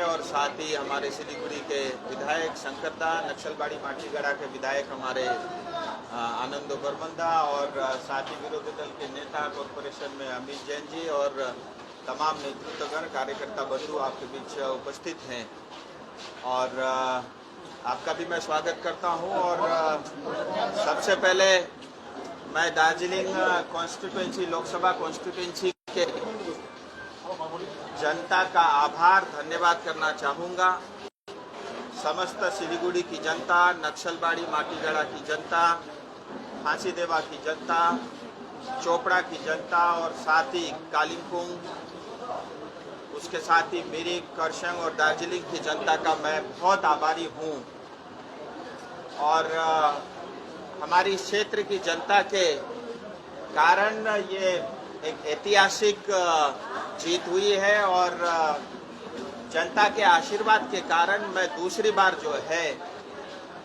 और साथ ही हमारे सिलीगुड़ी के विधायक शंकरदा, नक्सलबाड़ी माटीगढ़ा के विधायक हमारे आनंदो बरबंदा और साथ ही विरोधी दल के नेता कॉरपोरेशन में अमित जैन जी और तमाम नेतृत्वगण कार्यकर्ता बंधु आपके बीच उपस्थित हैं और आपका भी मैं स्वागत करता हूं। और सबसे पहले मैं दार्जिलिंग कॉन्स्टिट्यूएंसी लोकसभा कॉन्स्टिट्यूएंसी के जनता का आभार धन्यवाद करना चाहूँगा। समस्त सिलीगुड़ी की जनता, नक्सलबाड़ी माटीगढ़ा की जनता, फांसीदेवा की जनता, चोपड़ा की जनता और साथ ही कालिम्पोंग, उसके साथ ही मिरिक, करसंग और दार्जिलिंग की जनता का मैं बहुत आभारी हूँ। और हमारी क्षेत्र की जनता के कारण ये एक ऐतिहासिक जीत हुई है और जनता के आशीर्वाद के कारण मैं दूसरी बार जो है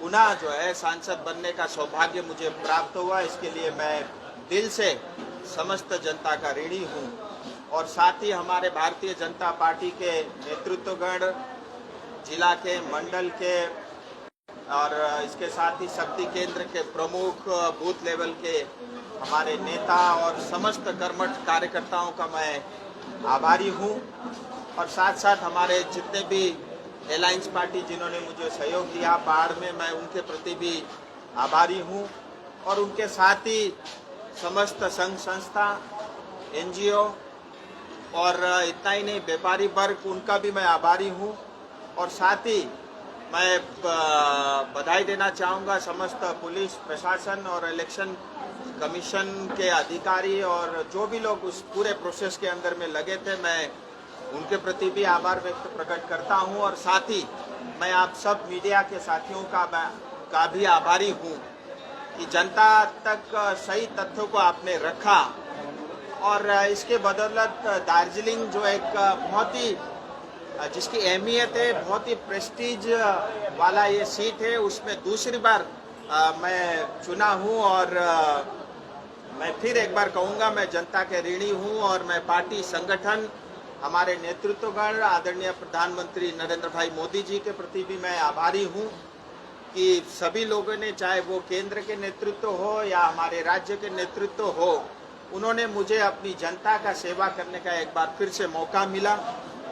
पुनः जो है सांसद बनने का सौभाग्य मुझे प्राप्त हुआ। इसके लिए मैं दिल से समस्त जनता का ऋणी हूँ। और साथ ही हमारे भारतीय जनता पार्टी के नेतृत्वगण, जिला के, मंडल के और इसके साथ ही शक्ति केंद्र के प्रमुख, बूथ लेवल के हमारे नेता और समस्त कर्मठ कार्यकर्ताओं का मैं आभारी हूँ। और साथ साथ हमारे जितने भी अलायंस पार्टी जिन्होंने मुझे सहयोग दिया पहाड़ में, मैं उनके प्रति भी आभारी हूँ। और उनके साथ ही समस्त संघ संस्था, NGO और इतना ही नहीं, व्यापारी वर्ग, उनका भी मैं आभारी हूँ। और साथ ही मैं बधाई देना चाहूँगा समस्त पुलिस प्रशासन और इलेक्शन कमीशन के अधिकारी और जो भी लोग उस पूरे प्रोसेस के अंदर में लगे थे, मैं उनके प्रति भी आभार व्यक्त प्रकट करता हूँ। और साथ ही मैं आप सब मीडिया के साथियों का भी आभारी हूँ कि जनता तक सही तथ्यों को आपने रखा और इसके बदौलत दार्जिलिंग जो एक बहुत ही जिसकी अहमियत है, बहुत ही प्रेस्टीज वाला ये सीट है, उसमें दूसरी बार मैं चुना हूँ। और मैं फिर एक बार कहूँगा, मैं जनता के ऋणी हूँ और मैं पार्टी संगठन, हमारे नेतृत्वगण, आदरणीय प्रधानमंत्री नरेंद्र भाई मोदी जी के प्रति भी मैं आभारी हूँ कि सभी लोगों ने, चाहे वो केंद्र के नेतृत्व हो या हमारे राज्य के नेतृत्व हो, उन्होंने मुझे अपनी जनता का सेवा करने का एक बार फिर से मौका मिला।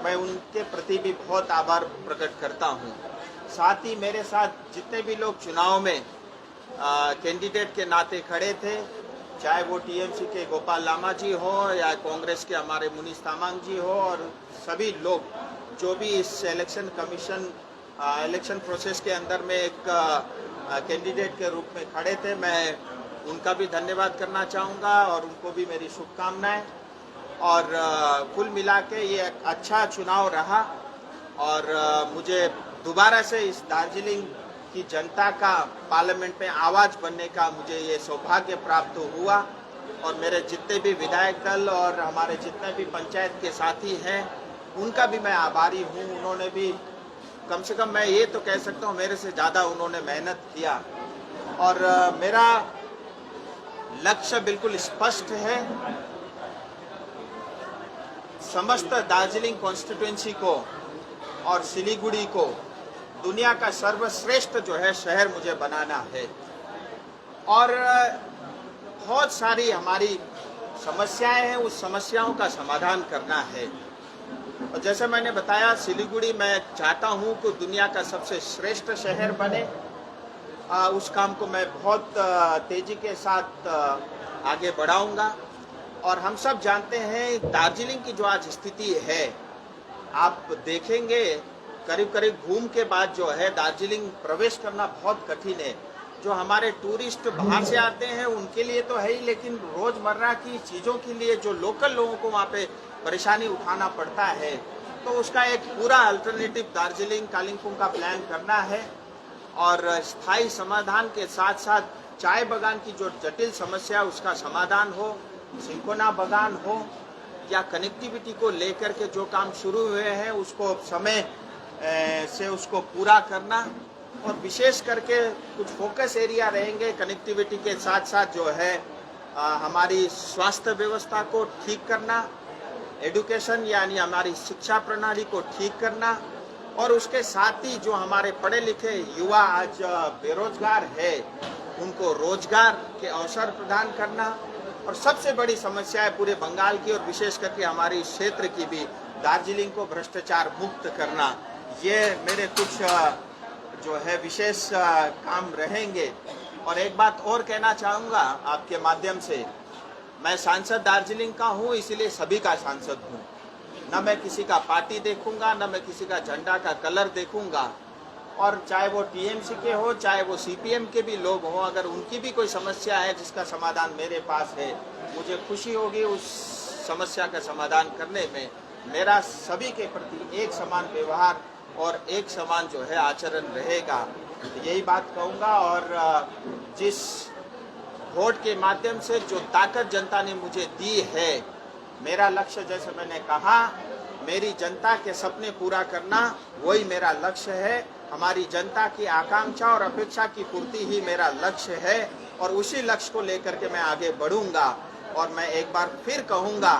मैं उनके प्रति भी बहुत आभार प्रकट करता हूँ। साथ ही मेरे साथ जितने भी लोग चुनाव में कैंडिडेट के नाते खड़े थे, चाहे वो TMC के गोपाल लामा जी हो या कांग्रेस के हमारे मुनीष तामांग जी हो, और सभी लोग जो भी इस इलेक्शन कमीशन इलेक्शन प्रोसेस के अंदर में एक कैंडिडेट के रूप में खड़े थे, मैं उनका भी धन्यवाद करना चाहूँगा और उनको भी मेरी शुभकामनाएं। और कुल मिला के ये एक अच्छा चुनाव रहा और मुझे दोबारा से इस दार्जिलिंग की जनता का पार्लियामेंट में आवाज़ बनने का मुझे ये सौभाग्य प्राप्त हुआ। और मेरे जितने भी विधायक दल और हमारे जितने भी पंचायत के साथी हैं, उनका भी मैं आभारी हूँ। उन्होंने भी कम से कम, मैं ये तो कह सकता हूँ, मेरे से ज़्यादा उन्होंने मेहनत किया। और मेरा लक्ष्य बिल्कुल स्पष्ट है, समस्त दार्जिलिंग कॉन्स्टिट्यूएंसी को और सिलीगुड़ी को दुनिया का सर्वश्रेष्ठ जो है शहर मुझे बनाना है। और बहुत सारी हमारी समस्याएं हैं, उस समस्याओं का समाधान करना है। और जैसे मैंने बताया, सिलीगुड़ी मैं चाहता हूं कि दुनिया का सबसे श्रेष्ठ शहर बने। उस काम को मैं बहुत तेजी के साथ आगे बढ़ाऊंगा। और हम सब जानते हैं दार्जिलिंग की जो आज स्थिति है, आप देखेंगे करीब करीब घूम के बाद जो है दार्जिलिंग प्रवेश करना बहुत कठिन है। जो हमारे टूरिस्ट बाहर से आते हैं उनके लिए तो है ही, लेकिन रोजमर्रा की चीज़ों के लिए जो लोकल लोगों को वहाँ पे परेशानी उठाना पड़ता है, तो उसका एक पूरा अल्टरनेटिव दार्जिलिंग कालिम्पोंग का प्लान करना है। और स्थायी समाधान के साथ साथ चाय बागान की जो जटिल समस्या उसका समाधान हो, सिंकोना बागान हो या कनेक्टिविटी को लेकर के जो काम शुरू हुए हैं उसको समय से उसको पूरा करना। और विशेष करके कुछ फोकस एरिया रहेंगे कनेक्टिविटी के साथ साथ जो है हमारी स्वास्थ्य व्यवस्था को ठीक करना, एडुकेशन यानी हमारी शिक्षा प्रणाली को ठीक करना, और उसके साथ ही जो हमारे पढ़े लिखे युवा आज बेरोजगार है उनको रोजगार के अवसर प्रदान करना, और सबसे बड़ी समस्या है पूरे बंगाल की और विशेष करके हमारी क्षेत्र की भी, दार्जिलिंग को भ्रष्टाचार मुक्त करना। ये मेरे कुछ जो है विशेष काम रहेंगे। और एक बात और कहना चाहूँगा आपके माध्यम से, मैं सांसद दार्जिलिंग का हूँ, इसीलिए सभी का सांसद हूँ। न मैं किसी का पार्टी देखूंगा, न मैं किसी का झंडा का कलर देखूंगा, और चाहे वो टीएमसी के हो, चाहे वो सीपीएम के भी लोग हों, अगर उनकी भी कोई समस्या है जिसका समाधान मेरे पास है, मुझे खुशी होगी उस समस्या का समाधान करने में। मेरा सभी के प्रति एक समान व्यवहार और एक समान जो है आचरण रहेगा, यही बात कहूँगा। और जिस वोट के माध्यम से जो ताकत जनता ने मुझे दी है, मेरा लक्ष्य, जैसे मैंने कहा, मेरी जनता के सपने पूरा करना वही मेरा लक्ष्य है। हमारी जनता की आकांक्षा और अपेक्षा की पूर्ति ही मेरा लक्ष्य है, और उसी लक्ष्य को लेकर के मैं आगे बढ़ूंगा। और मैं एक बार फिर कहूंगा,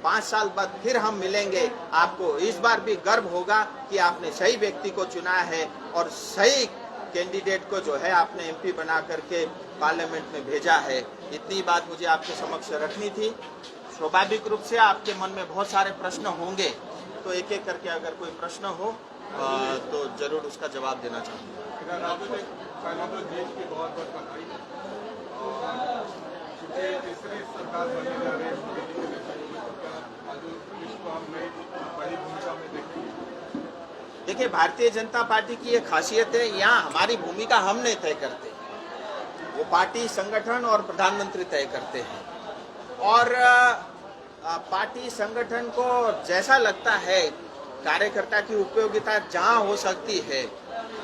5 साल बाद फिर हम मिलेंगे, आपको इस बार भी गर्व होगा कि आपने सही व्यक्ति को चुना है और सही कैंडिडेट को जो है आपने एमपी बना करके पार्लियामेंट में भेजा है। इतनी बात मुझे आपके समक्ष रखनी थी। स्वाभाविक रूप से आपके मन में बहुत सारे प्रश्न होंगे, तो एक एक करके अगर कोई प्रश्न हो तो जरूर उसका जवाब देना चाहूँगा। देश की बहुत बहुत बधाई, और तीसरी सरकार बनने जा रही है, इसको हम नई बड़ी भूमिका में देखेंगे। देखिए, भारतीय जनता पार्टी की ये खासियत है, यहाँ हमारी भूमिका हम नहीं तय करते, वो पार्टी, संगठन और प्रधानमंत्री तय करते हैं। और पार्टी संगठन को जैसा लगता है कार्यकर्ता की उपयोगिता जहाँ हो सकती है,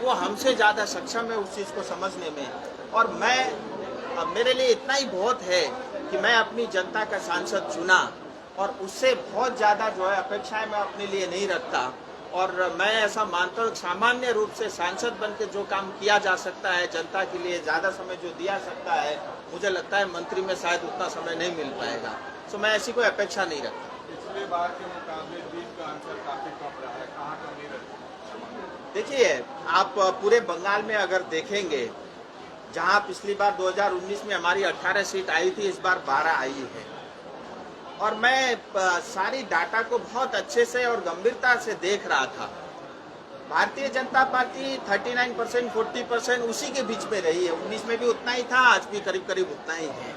वो हमसे ज़्यादा सक्षम है उस चीज़ को समझने में। और मेरे लिए इतना ही बहुत है कि मैं अपनी जनता का सांसद चुना, और उससे बहुत ज़्यादा जो है अपेक्षाएं मैं अपने लिए नहीं रखता। और मैं ऐसा मानता हूँ, सामान्य रूप से सांसद बन के जो काम किया जा सकता है, जनता के लिए ज़्यादा समय जो दिया सकता है, मुझे लगता है मंत्री में शायद उतना समय नहीं मिल पाएगा। तो मैं ऐसी कोई अपेक्षा नहीं रखता। पिछले बार के मुकाबले जीत का अंतर काफी कम रहा है, कहाँ कमी रही? देखिए, आप पूरे बंगाल में अगर देखेंगे, जहाँ पिछली बार 2019 में हमारी 18 सीट आई थी, इस बार 12 आई है। और मैं सारी डाटा को बहुत अच्छे से और गंभीरता से देख रहा था। भारतीय जनता पार्टी 39%, 40% उसी के बीच में रही है। 19 में भी उतना ही था, आज भी करीब करीब उतना ही है।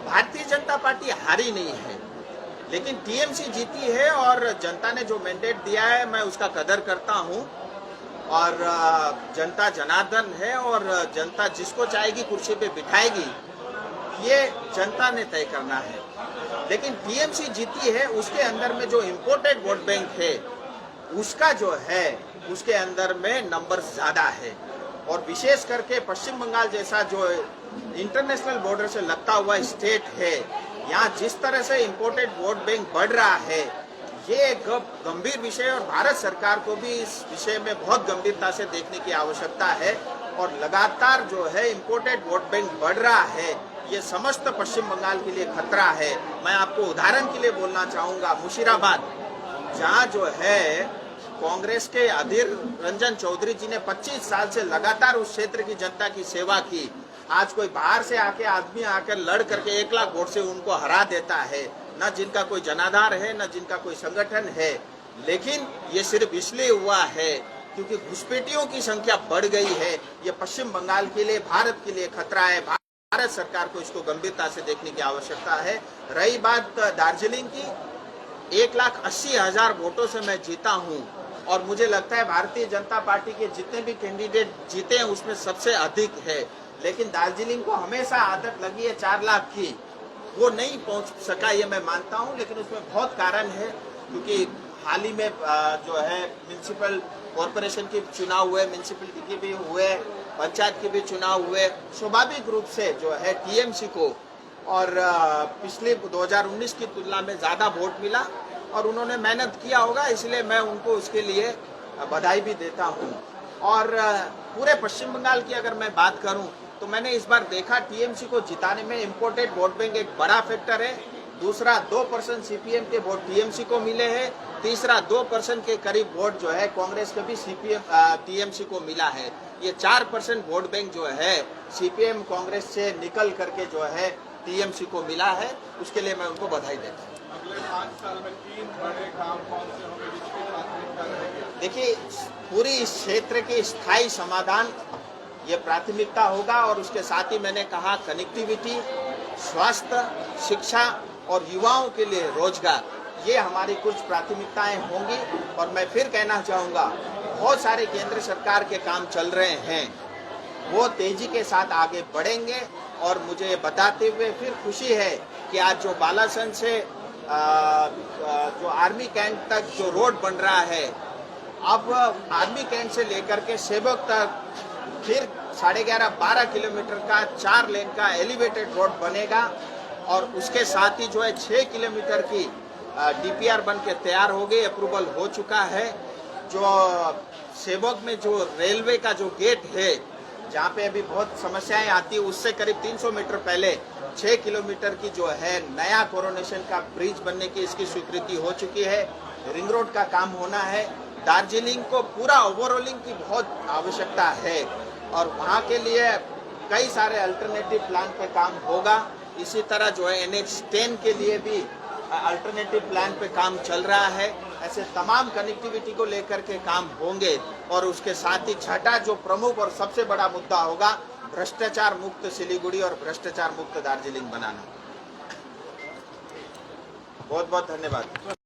भारतीय जनता पार्टी हारी नहीं है, लेकिन टीएमसी जीती है, और जनता ने जो मैंडेट दिया है मैं उसका कदर करता हूँ। और जनता जनार्दन है, और जनता जिसको चाहेगी कुर्सी पे बिठाएगी, ये जनता ने तय करना है। लेकिन टीएमसी जीती है, उसके अंदर में जो इम्पोर्टेड वोट बैंक है, उसका जो है उसके अंदर में नंबर ज्यादा है। और विशेष करके पश्चिम बंगाल जैसा जो इंटरनेशनल बॉर्डर से लगता हुआ स्टेट है, यहाँ जिस तरह से इम्पोर्टेड वोट बैंक बढ़ रहा है, ये एक गंभीर विषय, और भारत सरकार को भी इस विषय में बहुत गंभीरता से देखने की आवश्यकता है। और लगातार जो है इम्पोर्टेड वोट बैंक बढ़ रहा है, ये समस्त पश्चिम बंगाल के लिए खतरा है। मैं आपको उदाहरण के लिए बोलना चाहूँगा, मुशीराबाद, जहाँ जो है कांग्रेस के अधीर रंजन चौधरी जी ने 25 साल से लगातार उस क्षेत्र की जनता की सेवा की। आज कोई बाहर से आदमी आकर लड़ करके 1 लाख वोट से उनको हरा देता है, न जिनका कोई जनाधार है, न जिनका कोई संगठन है। लेकिन ये सिर्फ इसलिए हुआ है क्योंकि घुसपैठियों की संख्या बढ़ गई है। ये पश्चिम बंगाल के लिए, भारत के लिए खतरा है। भारत सरकार को इसको गंभीरता से देखने की आवश्यकता है। रही बात दार्जिलिंग की, 1,80,000 वोटों से मैं जीता हूं, और मुझे लगता है भारतीय जनता पार्टी के जितने भी कैंडिडेट जीते हैं उसमें सबसे अधिक है। लेकिन दार्जिलिंग को हमेशा आदत लगी है 4 लाख की, वो नहीं पहुंच सका, ये मैं मानता हूं। लेकिन उसमें बहुत कारण है, क्योंकि हाल ही में जो है म्यूनिसिपल कॉरपोरेशन के चुनाव हुए, म्यूनिसिपलिटी के भी हुए, पंचायत के भी चुनाव हुए। स्वाभाविक रूप से जो है टीएमसी को और पिछले 2019 की तुलना में ज़्यादा वोट मिला, और उन्होंने मेहनत किया होगा, इसलिए मैं उनको उसके लिए बधाई भी देता हूं। और पूरे पश्चिम बंगाल की अगर मैं बात करूं, तो मैंने इस बार देखा टीएमसी को जिताने में इम्पोर्टेड वोट बैंक एक बड़ा फैक्टर है। दूसरा 2% सीपीएम के वोट टीएमसी को मिले हैं, तीसरा 2% के करीब वोट जो है कांग्रेस के भी सीपीएम टीएमसी को मिला है। ये 4% वोट बैंक जो है सीपीएम कांग्रेस से निकल करके जो है टीएमसी को मिला है, उसके लिए मैं उनको बधाई देता हूँ। अगले 5 साल में 3 बड़े काम कौन से होंगे जिसकी प्राथमिकता रहेगी? देखिए, पूरी इस क्षेत्र की स्थायी समाधान ये प्राथमिकता होगा और उसके साथ ही मैंने कहा कनेक्टिविटी, स्वास्थ्य, शिक्षा और युवाओं के लिए रोजगार, ये हमारी कुछ प्राथमिकताएं होंगी। और मैं फिर कहना चाहूँगा, बहुत सारे केंद्र सरकार के काम चल रहे हैं, वो तेजी के साथ आगे बढ़ेंगे। और मुझे बताते हुए फिर खुशी है कि आज जो बालासन से जो आर्मी कैंट तक जो रोड बन रहा है, अब आर्मी कैंट से लेकर के सेवक तक फिर 11.5-12 किलोमीटर का 4 लेन का एलिवेटेड रोड बनेगा। और उसके साथ ही जो है 6 किलोमीटर की डीपीआर बन के तैयार हो गई, अप्रूवल हो चुका है। जो सेवक में जो रेलवे का जो गेट है, जहाँ पे अभी बहुत समस्याएं आती है, उससे करीब 300 मीटर पहले 6 किलोमीटर की जो है नया कोरोनेशन का ब्रिज बनने की इसकी स्वीकृति हो चुकी है। रिंग रोड का काम होना है। दार्जिलिंग को पूरा ओवरऑलिंग की बहुत आवश्यकता है और वहाँ के लिए कई सारे अल्टरनेटिव प्लान पे काम होगा। इसी तरह जो है NH10 के लिए भी अल्टरनेटिव प्लान पे काम चल रहा है। ऐसे तमाम कनेक्टिविटी को लेकर के काम होंगे। और उसके साथ ही छठा जो प्रमुख और सबसे बड़ा मुद्दा होगा, भ्रष्टाचार मुक्त सिलीगुड़ी और भ्रष्टाचार मुक्त दार्जिलिंग बनाना। बहुत बहुत धन्यवाद।